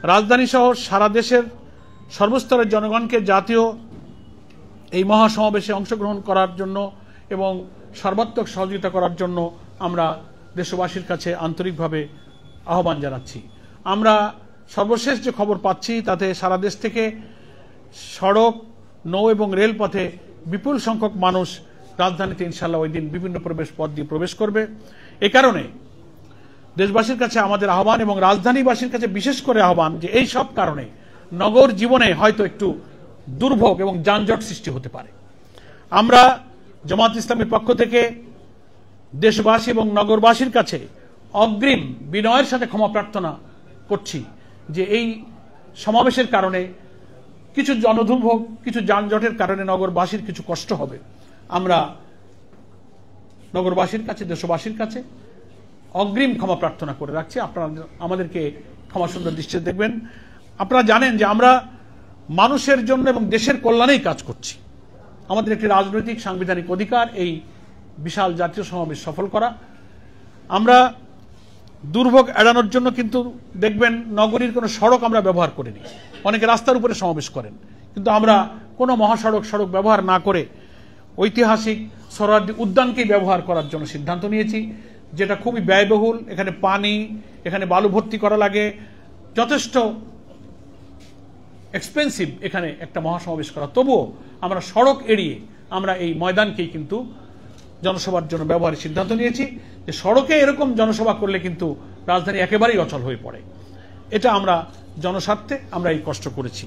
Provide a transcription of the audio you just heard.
রাজধানী সহ সারা দেশের সর্বস্তরের জনগণকে জাতীয় এই মহাসমাবেশে অংশগ্রহণ করার জন্য এবং সর্বাত্মক সহযোগিতা করার জন্য আমরা দেশবাসীর কাছে আন্তরিকভাবে আহ্বান জানাচ্ছি। আমরা সর্বশেষ যে খবর পাচ্ছি তাতে সারা দেশ থেকে সড়ক, নৌ এবং রেলপথে বিপুল সংখ্যক মানুষ রাজধানীতে ইনশাআল্লাহ ওই দিন বিভিন্ন প্রবেশ পথ দিয়ে প্রবেশ করবে। এ কারণে দেশবাসীর কাছে আমাদের আহ্বান এবং রাজধানীবাসীর কাছে বিশেষ করে আহ্বান যে এই সব কারণে নগর জীবনে হয়তো একটু দুর্ভোগ এবং যানজট সৃষ্টি হতে পারে। আমরা জামাত ইসলামীর পক্ষ থেকে দেশবাসী এবং নগরবাসীর কাছে অগ্রিম বিনয়ের সাথে ক্ষমা প্রার্থনা করছি যে এই সমাবেশের কারণে কিছু জনদুর্ভোগ, কিছু যানজটের কারণে নগরবাসীর কিছু কষ্ট হবে। আমরা নগরবাসীর কাছে, দেশবাসীর কাছে অগ্রিম ক্ষমা প্রার্থনা করে রাখছি। আপনারা আমাদেরকে ক্ষমা সুন্দর দৃষ্টিতে দেখবেন। আপনারা জানেন যে আমরা মানুষের জন্য এবং দেশের কল্যাণেই কাজ করছি। আমাদের একটি রাজনৈতিক সাংবিধানিক অধিকার এই বিশাল জাতীয় সমাবেশ সফল করা। আমরা দুর্ভোগ এড়ানোর জন্য কিন্তু দেখবেন নগরীর কোনো সড়ক আমরা ব্যবহার করিনি। অনেকে রাস্তার উপরে সমাবেশ করেন, কিন্তু আমরা কোনো সড়ক ব্যবহার না করে ঐতিহাসিক সোহরাওয়ার্দী উদ্যানকেই ব্যবহার করার জন্য সিদ্ধান্ত নিয়েছি, যেটা খুবই ব্যয়বহুল। এখানে পানি, এখানে বালু ভর্তি করা লাগে, যথেষ্ট এক্সপেন্সিভ এখানে একটা মহাসমাবেশ করা। তবুও আমরা সড়ক এড়িয়ে আমরা এই ময়দানকেই কিন্তু জনসভার জন্য ব্যবহারের সিদ্ধান্ত নিয়েছি। যে সড়কে এরকম জনসভা করলে কিন্তু রাজধানী একেবারেই অচল হয়ে পড়ে। এটা আমরা জনস্বার্থে আমরা এই কষ্ট করেছি।